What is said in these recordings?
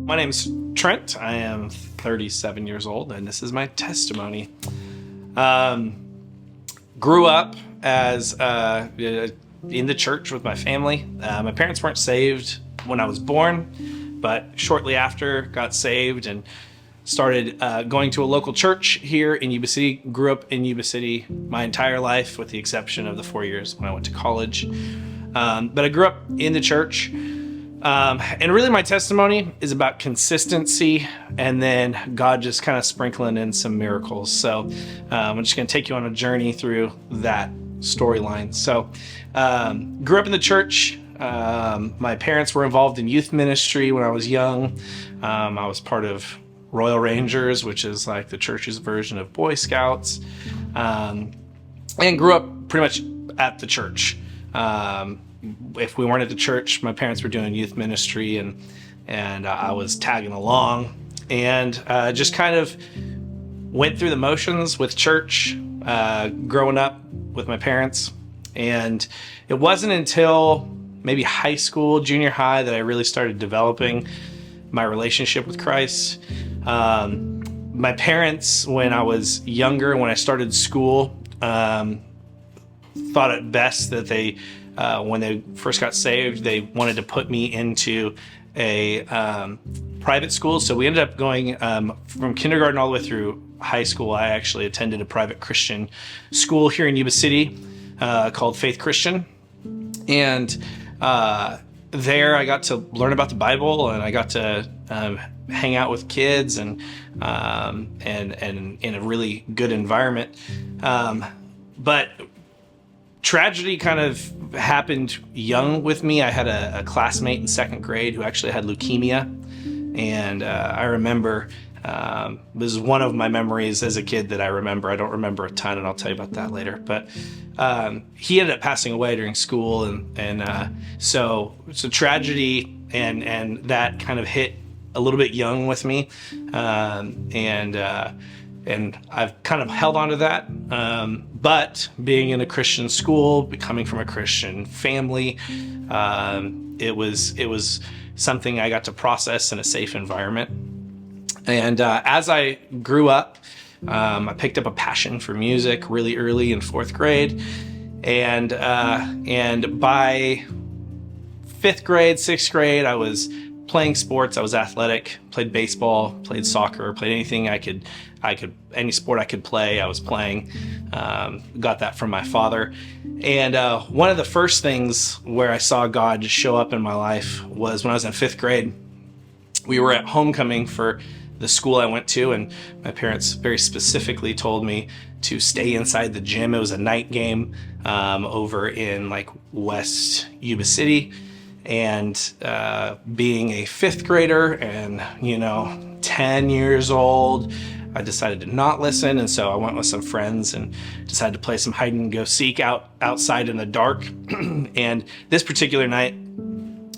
My name's Trent. I am 37 years old, and this is my testimony. Grew up as in the church with my family. My parents weren't saved when I was born, but shortly after got saved and started going to a local church here in Yuba City. Grew up in Yuba City my entire life, with the exception of the 4 years when I went to college. But I grew up in the church. And really my testimony is about consistency and then God just kind of sprinkling in some miracles. So I'm just going to take you on a journey through that storyline. So grew up in the church. My parents were involved in youth ministry when I was young. I was part of Royal Rangers, which is like the church's version of Boy Scouts, and grew up pretty much at the church. If we weren't at the church, my parents were doing youth ministry, and I was tagging along, and just kind of went through the motions with church, growing up with my parents. And it wasn't until maybe high school, junior high, that I really started developing my relationship with Christ. My parents, when I was younger, when I started school, thought it best that they, when they first got saved, they wanted to put me into a private school. So we ended up going from kindergarten all the way through high school. I actually attended a private Christian school here in Yuba City called Faith Christian. And there I got to learn about the Bible, and I got to hang out with kids and in a really good environment. But tragedy kind of happened young with me. I had a classmate in second grade who actually had leukemia. And I remember, this is one of my memories as a kid that I remember. I don't remember a ton, and I'll tell you about that later. But he ended up passing away during school. And so it's a tragedy, and that kind of hit a little bit young with me. And I've kind of held on to that. But being in a Christian school, coming from a Christian family, it was something I got to process in a safe environment. And as I grew up, I picked up a passion for music really early in fourth grade. And by fifth grade, sixth grade, I was playing sports. I was athletic, played baseball, played soccer, played anything any sport I could play, I was playing. Got that from my father. And one of the first things where I saw God show up in my life was when I was in fifth grade. We were at homecoming for the school I went to, and my parents very specifically told me to stay inside the gym. It was a night game over in like West Yuba City. And being a fifth grader and, 10 years old, I decided to not listen. And so I went with some friends and decided to play some hide and go seek outside in the dark. And this particular night,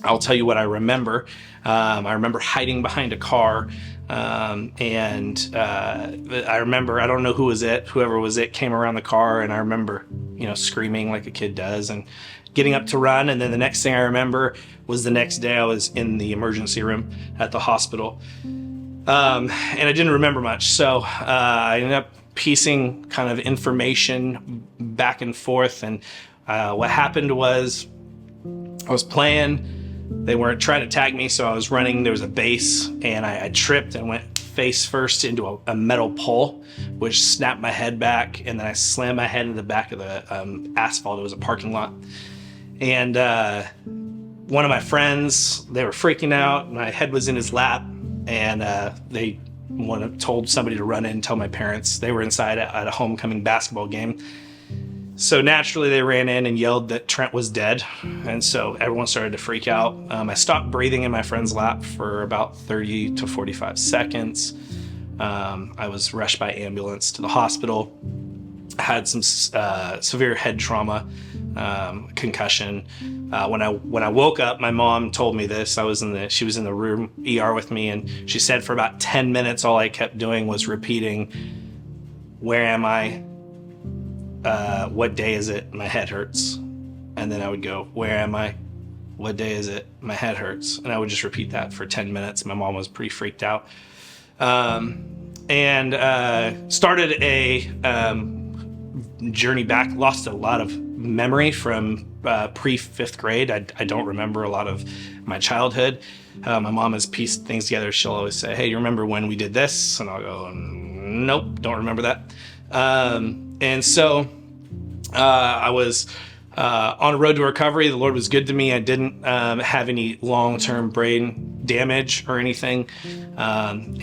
I'll tell you what I remember. I remember hiding behind a car. And I remember, I don't know whoever was it came around the car, and I remember, screaming like a kid does and getting up to run. And then the next thing I remember was the next day I was in the emergency room at the hospital. And I didn't remember much. So I ended up piecing kind of information back and forth. And what happened was I was playing. They weren't trying to tag me, so I was running. There was a base, and I tripped and went face first into a metal pole, which snapped my head back. And then I slammed my head into the back of the asphalt. It was a parking lot. And one of my friends, they were freaking out. My head was in his lap, and they told somebody to run in and tell my parents. They were inside at a homecoming basketball game. So naturally, they ran in and yelled that Trent was dead. And so everyone started to freak out. I stopped breathing in my friend's lap for about 30 to 45 seconds. I was rushed by ambulance to the hospital. I had some severe head trauma, concussion. When I woke up, my mom told me this. She was in the room ER with me, and she said for about 10 minutes, all I kept doing was repeating, "Where am I? What day is it? My head hurts." And then I would go, "Where am I? What day is it? My head hurts. And I would just repeat that for 10 minutes. My mom was pretty freaked out. Started a journey back, lost a lot of memory from pre-fifth grade. I don't remember a lot of my childhood. My mom has pieced things together. She'll always say, hey, you remember when we did this? And I'll go, nope, don't remember that. I was on a road to recovery. The Lord was good to me. I didn't have any long-term brain damage or anything, kind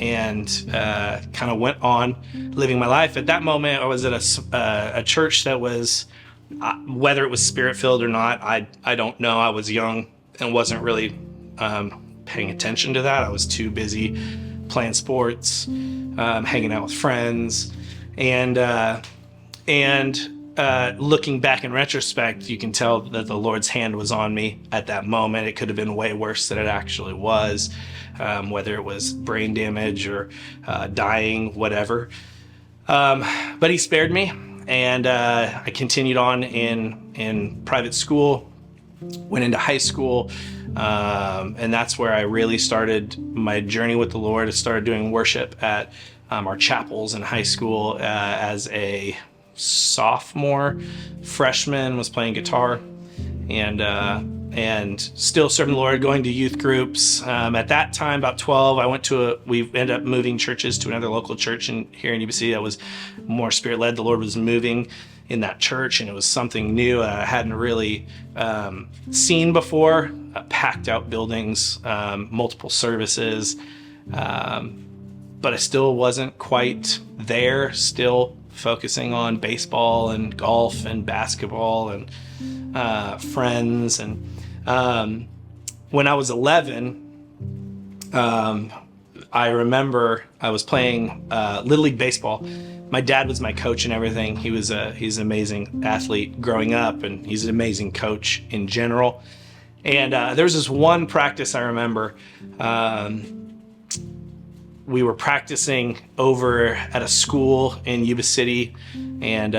of went on living my life. At that moment, I was at a church that was, whether it was spirit-filled or not, I don't know. I was young and wasn't really paying attention to that. I was too busy playing sports, hanging out with friends, and looking back in retrospect, you can tell that the Lord's hand was on me at that moment. It could have been way worse than it actually was, whether it was brain damage or dying, whatever. But he spared me, and I continued on in private school, went into high school, and that's where I really started my journey with the Lord. I started doing worship at our chapels in high school as a sophomore. Freshman, was playing guitar, and still serving the Lord, going to youth groups. At that time, about 12, we ended up moving churches to another local church here in Yuba City that was more spirit-led. The Lord was moving in that church, and it was something new I hadn't really seen before. Packed out buildings, multiple services, but I still wasn't quite there, still focusing on baseball and golf and basketball and friends. And when I was 11, I remember I was playing Little League baseball. My dad was my coach and everything. He's an amazing athlete growing up, and he's an amazing coach in general. And there was this one practice I remember. We were practicing over at a school in Yuba City, and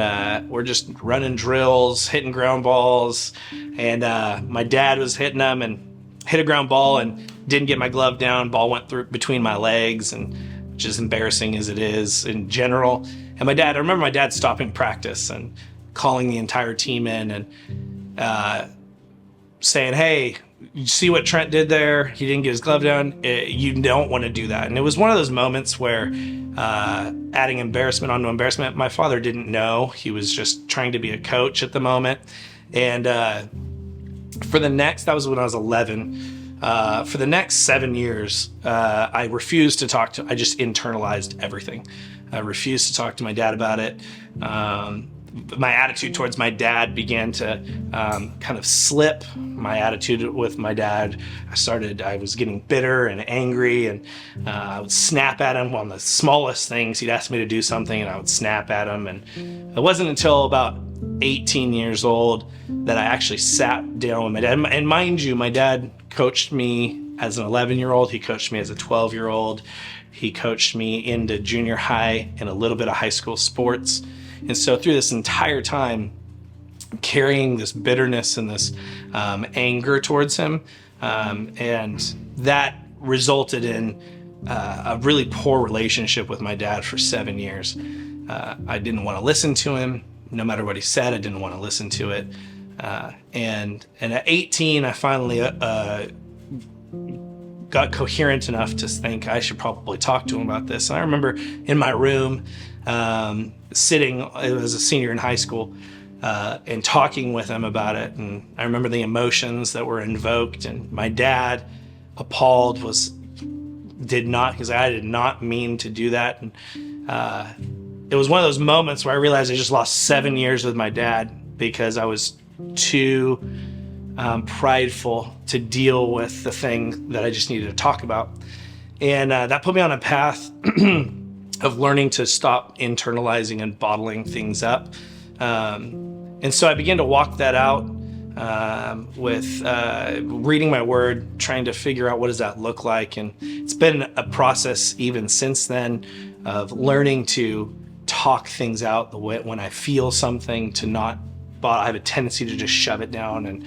we're just running drills, hitting ground balls. And my dad was hitting them and hit a ground ball and didn't get my glove down. Ball went through between my legs, and which is embarrassing as it is in general. And I remember my dad stopping practice and calling the entire team in and saying, hey, you see what Trent did there? He didn't get his glove down. You don't want to do that. And it was one of those moments where adding embarrassment onto embarrassment. My father didn't know. He was just trying to be a coach at the moment. And that was when I was 11. For the next 7 years, I refused to talk to, I just internalized everything. I refused to talk to my dad about it. My attitude towards my dad began to kind of slip. My attitude with my dad, I was getting bitter and angry, and I would snap at him on the smallest things. He'd ask me to do something, and I would snap at him. And it wasn't until about 18 years old that I actually sat down with my dad. And mind you, my dad coached me as an 11-year-old. He coached me as a 12-year-old. He coached me into junior high and a little bit of high school sports. And so through this entire time, carrying this bitterness and this anger towards him, and that resulted in a really poor relationship with my dad for 7 years. I didn't want to listen to him. No matter what he said, I didn't want to listen to it. And at 18, I finally got coherent enough to think I should probably talk to him about this. And I remember in my room, sitting as a senior in high school, and talking with him about it. And I remember the emotions that were invoked, and my dad, appalled, because I did not mean to do that. And it was one of those moments where I realized I just lost 7 years with my dad because I was too prideful to deal with the thing that I just needed to talk about. And that put me on a path of learning to stop internalizing and bottling things up. And so I began to walk that out with reading my word, trying to figure out what does that look like. And it's been a process even since then of learning to talk things out the way when I feel something, to not, I have a tendency to just shove it down and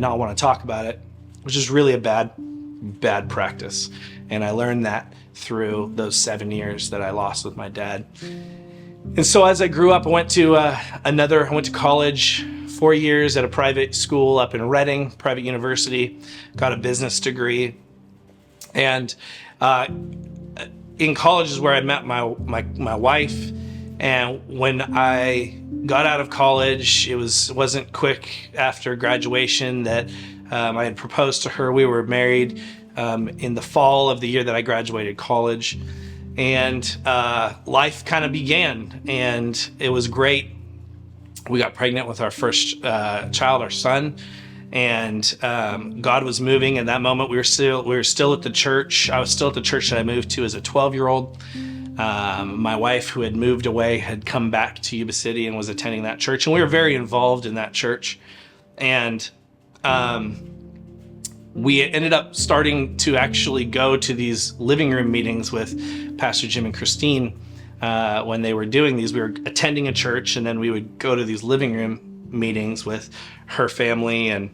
not want to talk about it. which is really a bad practice. And I learned that through those 7 years that I lost with my dad. And so as I grew up, I went to college, 4 years at a private school up in Reading, private university, got a business degree. And in college is where I met my wife. And when I got out of college, it wasn't quick after graduation that I had proposed to her. We were married in the fall of the year that I graduated college. And life kind of began, and it was great. We got pregnant with our first child, our son, and God was moving. In that moment, we were still at the church. I was still at the church that I moved to as a 12-year-old. My wife, who had moved away, had come back to Yuba City and was attending that church, and we were very involved in that church. And we ended up starting to actually go to these living room meetings with Pastor Jim and Christine when they were doing these. We were attending a church, and then we would go to these living room meetings with her family, and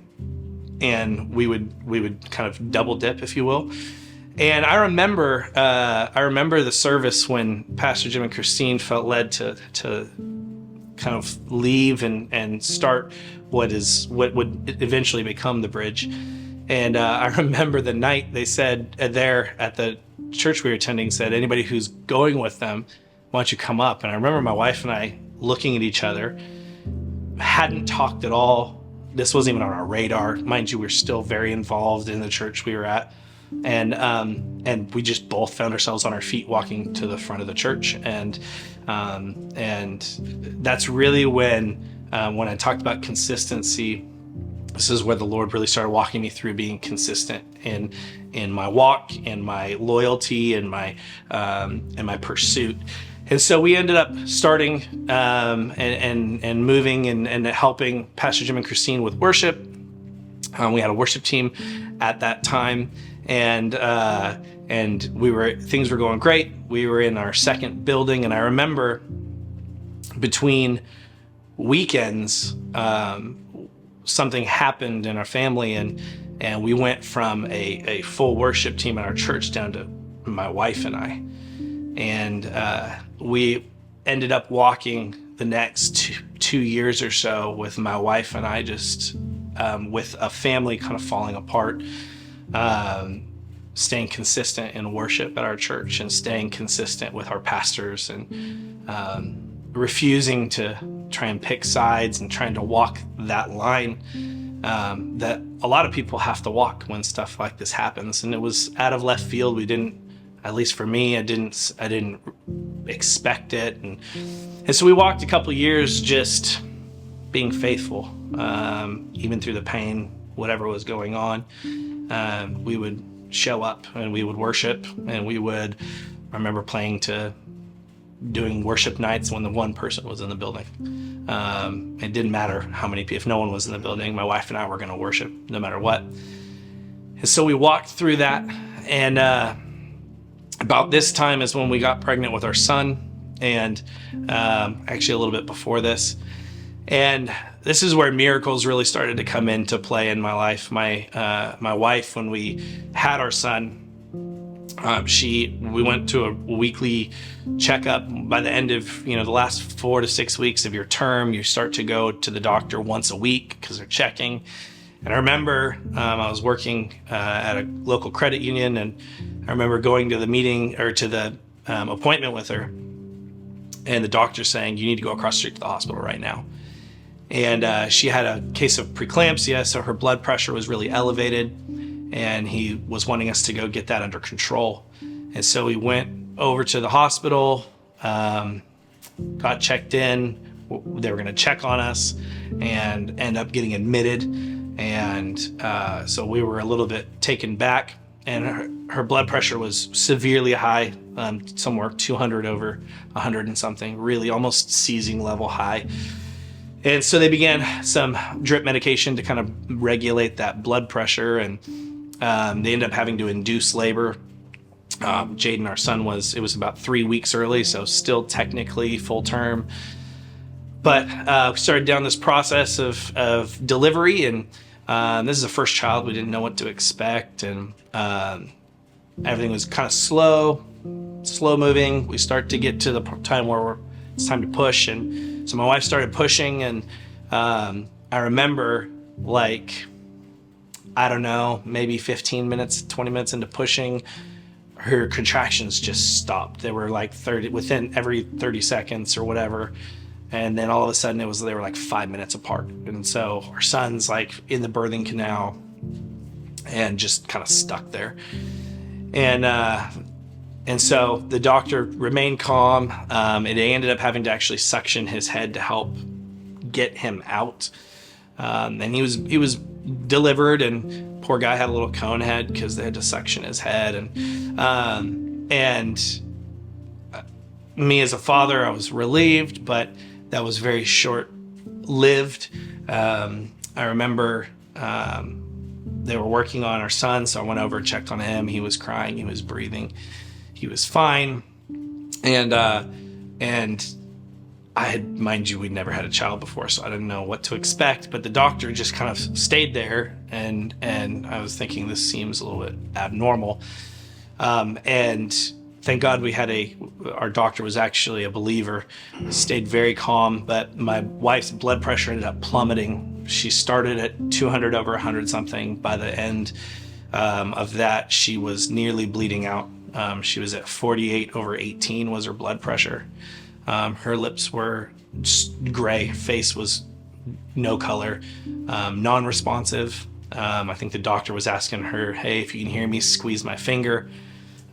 we would kind of double dip, if you will. And I remember the service when Pastor Jim and Christine felt led to kind of leave and start what would eventually become the Bridge. And I remember the night they said there at the church we were attending, said, anybody who's going with them, why don't you come up? And I remember my wife and I looking at each other, hadn't talked at all. This wasn't even on our radar. Mind you, we're still very involved in the church we were at. And we just both found ourselves on our feet walking to the front of the church. And that's really when I talked about consistency, this is where the Lord really started walking me through being consistent in my walk, in my loyalty, and my pursuit. And so we ended up starting and moving and helping Pastor Jim and Christine with worship. We had a worship team at that time, and things were going great. We were in our second building, and I remember between weekends, something happened in our family, and we went from a full worship team in our church down to my wife and I. And we ended up walking the next two years or so with my wife and I, just with a family kind of falling apart, staying consistent in worship at our church and staying consistent with our pastors, and refusing to try and pick sides and trying to walk that line that a lot of people have to walk when stuff like this happens. And it was out of left field. We didn't, at least for me, I didn't expect it. And so we walked a couple years just being faithful, even through the pain, whatever was going on. We would show up and we would worship, and I remember doing worship nights when the one person was in the building. It didn't matter how many people, if no one was in the building, my wife and I were going to worship no matter what. And so we walked through that, and about this time is when we got pregnant with our son, and actually a little bit before this. And this is where miracles really started to come into play in my life. My wife, when we had our son, we went to a weekly checkup. By the end of the last 4 to 6 weeks of your term, you start to go to the doctor once a week because they're checking. And I remember I was working at a local credit union, and I remember going to the meeting or to the appointment with her, and the doctor saying, "You need to go across the street to the hospital right now." And she had a case of preeclampsia, so her blood pressure was really elevated, and he was wanting us to go get that under control. And so we went over to the hospital, got checked in. They were going to check on us and end up getting admitted. And so we were a little bit taken back, and her blood pressure was severely high, somewhere 200 over 100 and something, really almost seizing level high. And so they began some drip medication to kind of regulate that blood pressure, and they ended up having to induce labor. Jaden, our son, it was about 3 weeks early, so still technically full term. But we started down this process of delivery, and This is the first child. We didn't know what to expect, and everything was kind of slow moving. We start to get to the time where it's time to push, and so my wife started pushing, and I remember, like, I don't know, maybe 15 minutes, 20 minutes into pushing, her contractions just stopped. They were like within every 30 seconds or whatever. And then all of a sudden they were like 5 minutes apart. And so our son's like in the birthing canal and just kind of stuck there. And so the doctor remained calm. And they ended up having to actually suction his head to help get him out. And he was delivered, and poor guy had a little cone head because they had to suction his head. And me as a father, I was relieved, but that was very short-lived. I remember they were working on our son, so I went over and checked on him. He was crying, he was breathing, he was fine. And I had, mind you, we'd never had a child before, so I didn't know what to expect, but the doctor just kind of stayed there, and I was thinking, this seems a little bit abnormal. And thank God we had our doctor was actually a believer, stayed very calm, but my wife's blood pressure ended up plummeting. She started at 200 over 100 something. By the end of that, she was nearly bleeding out. She was at 48 over 18 was her blood pressure. Her lips were just gray, face was no color, non-responsive. I think the doctor was asking her, hey, if you can hear me, squeeze my finger.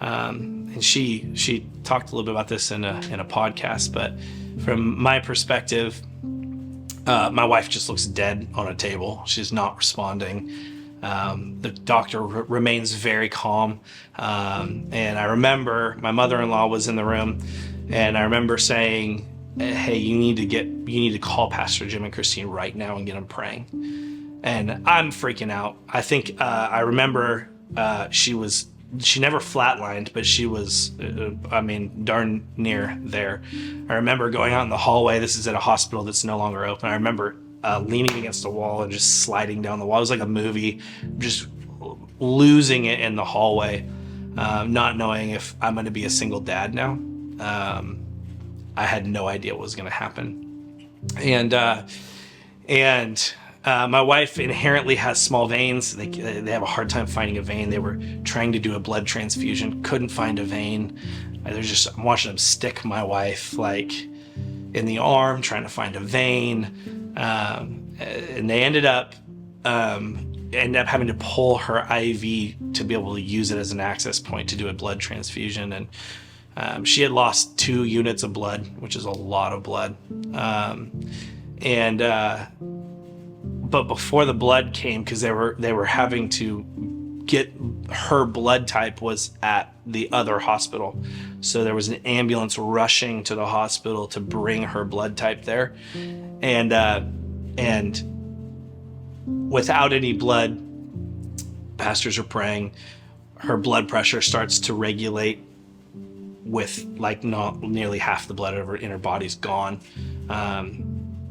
And she talked a little bit about this in a podcast, but from my perspective, my wife just looks dead on a table. She's not responding. The doctor remains very calm. And I remember my mother-in-law was in the room, and I remember saying, hey, you need to call Pastor Jim and Christine right now and get them praying. And I'm freaking out. I think, I remember, she never flatlined, but she was, darn near there. I remember going out in the hallway. This is at a hospital that's no longer open. I remember leaning against a wall and just sliding down the wall. It was like a movie, just losing it in the hallway, not knowing if I'm going to be a single dad now. I had no idea what was going to happen. And my wife inherently has small veins. They have a hard time finding a vein. They were trying to do a blood transfusion, couldn't find a vein. I'm watching them stick my wife like in the arm, trying to find a vein. And they ended up having to pull her IV to be able to use it as an access point to do a blood transfusion. And she had lost 2 units of blood, which is a lot of blood. But before the blood came, because they were having to get her blood type was at the other hospital, so there was an ambulance rushing to the hospital to bring her blood type there, and without any blood, pastors are praying, her blood pressure starts to regulate with like not nearly half the blood in her body's gone.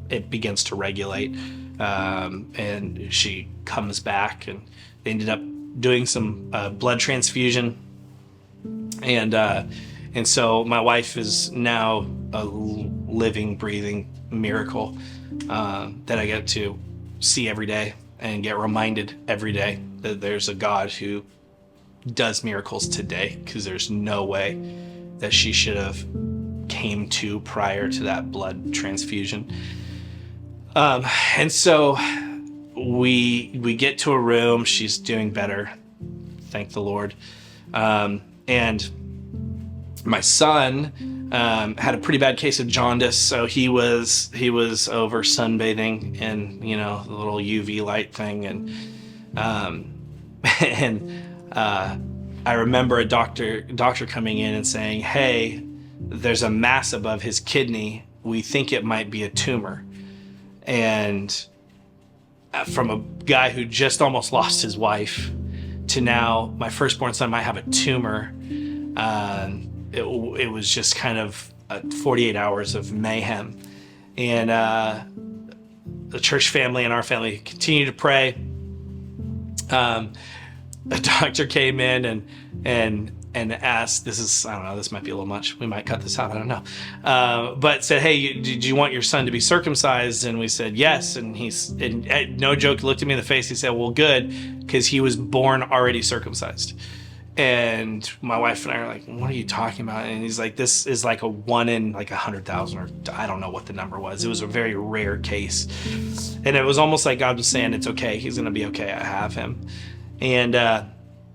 It begins to regulate. And she comes back, and they ended up doing some blood transfusion, and so my wife is now a living, breathing miracle that I get to see every day and get reminded every day that there's a God who does miracles today, because there's no way that she should have came to prior to that blood transfusion. And so we get to a room. She's doing better, thank the Lord. And my son had a pretty bad case of jaundice, so he was over sunbathing in the little UV light thing, and I remember a doctor coming in and saying, "Hey, there's a mass above his kidney. We think it might be a tumor." And from a guy who just almost lost his wife to now my firstborn son might have a tumor, it was just kind of 48 hours of mayhem. And the church family and our family continued to pray. Um, a doctor came in and asked, this is, I don't know, this might be a little much. We might cut this out. I don't know. But said, hey, did you want your son to be circumcised? And we said, yes. And no joke, looked at me in the face. He said, well, good, because he was born already circumcised. And my wife and I are like, what are you talking about? And he's like, this is like a 1 in like 100,000, or I don't know what the number was. It was a very rare case. And it was almost like God was saying, it's okay. He's going to be okay. I have him. And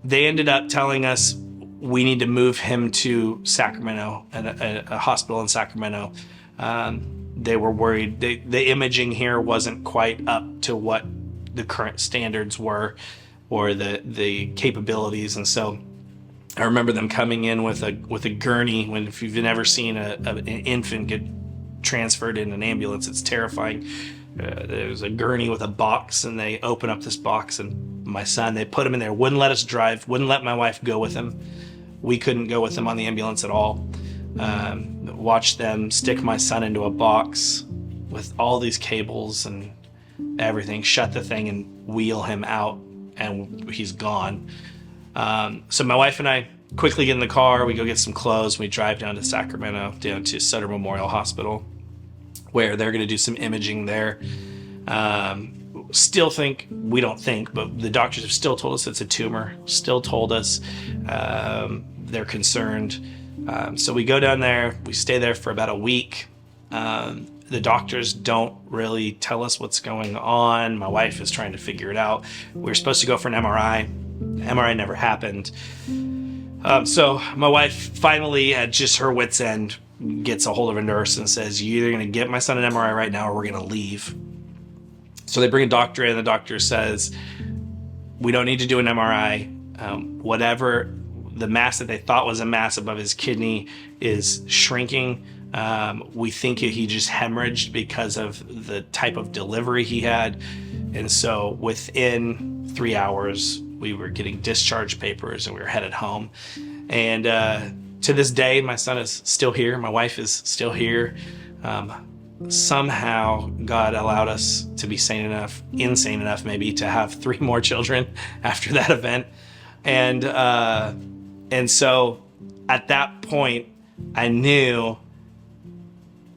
they ended up telling us we need to move him to Sacramento, a hospital in Sacramento. They were worried. The imaging here wasn't quite up to what the current standards were, or the capabilities. And so I remember them coming in with a gurney. When, if you've never seen an infant get transferred in an ambulance, it's terrifying. There's a gurney with a box, and they open up this box, and my son, they put him in there, wouldn't let us drive, wouldn't let my wife go with him. We couldn't go with him on the ambulance at all. Watched them stick my son into a box with all these cables and everything, shut the thing and wheel him out, and he's gone. So my wife and I quickly get in the car, we go get some clothes, we drive down to Sacramento, down to Sutter Memorial Hospital, where they're going to do some imaging there. We don't think, but the doctors have still told us it's a tumor, still told us they're concerned. So we go down there, we stay there for about a week. The doctors don't really tell us what's going on. My wife is trying to figure it out. We were supposed to go for an MRI. The MRI never happened. So my wife finally, at just her wit's end, gets a hold of a nurse and says, you're either going to get my son an MRI right now or we're going to leave. So they bring a doctor in. The doctor says, we don't need to do an MRI. Whatever the mass that they thought was a mass above his kidney is shrinking. We think he just hemorrhaged because of the type of delivery he had. And so within 3 hours, we were getting discharge papers and we were headed home. And to this day, my son is still here. My wife is still here. Somehow God allowed us to be insane enough maybe, to have 3 more children after that event. And so at that point, I knew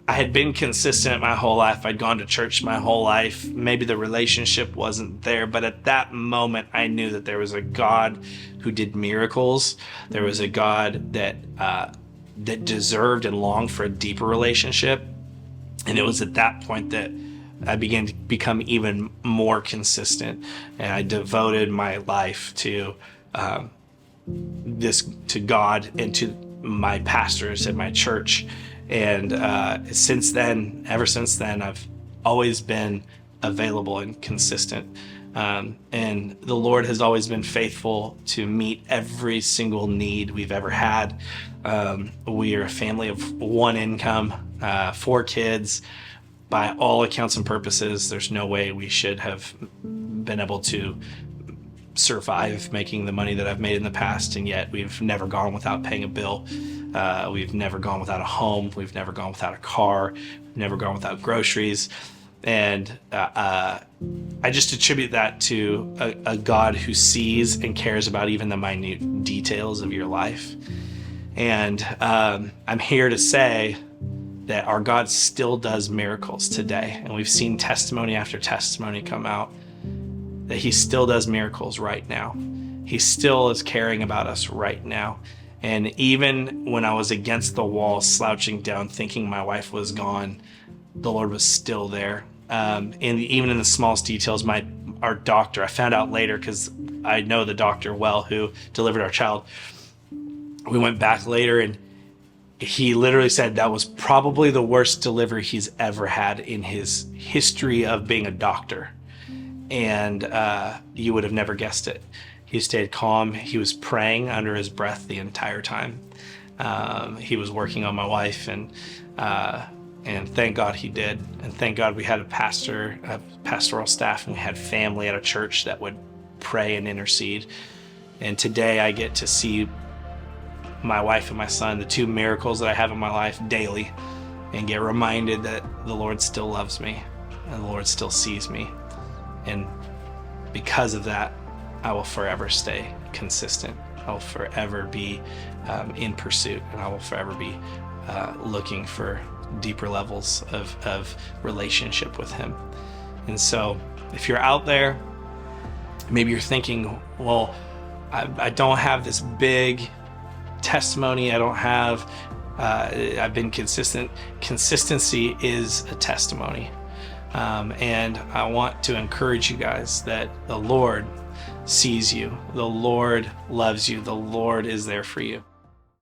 I had been consistent my whole life. I'd gone to church my whole life. Maybe the relationship wasn't there, but at that moment, I knew that there was a God who did miracles. There was a God that deserved and longed for a deeper relationship. And it was at that point that I began to become even more consistent, and I devoted my life to God and to my pastors at my church. And ever since then, I've always been available and consistent. And the Lord has always been faithful to meet every single need we've ever had. We are a family of 1 income, 4 kids. By all accounts and purposes, there's no way we should have been able to survive making the money that I've made in the past, and yet we've never gone without paying a bill. We've never gone without a home. We've never gone without a car. We've never gone without groceries. And I just attribute that to a God who sees and cares about even the minute details of your life. And I'm here to say that our God still does miracles today. And we've seen testimony after testimony come out that he still does miracles right now. He still is caring about us right now. And even when I was against the wall, slouching down, thinking my wife was gone, the Lord was still there. And even in the smallest details, our doctor, I found out later because I know the doctor well who delivered our child. We went back later and he literally said that was probably the worst delivery he's ever had in his history of being a doctor. And you would have never guessed it. He stayed calm. He was praying under his breath the entire time. He was working on my wife, and thank God he did. And thank God we had a pastoral staff, and we had family at a church that would pray and intercede. And today I get to see my wife and my son, the 2 miracles that I have in my life daily, and get reminded that the Lord still loves me and the Lord still sees me. And because of that, I will forever stay consistent. I will forever be in pursuit, and I will forever be looking for deeper levels of relationship with him. And so if you're out there, maybe you're thinking, well, I don't have this big testimony. I don't have, I've been consistent. Consistency is a testimony. And I want to encourage you guys that the Lord sees you. The Lord loves you. The Lord is there for you.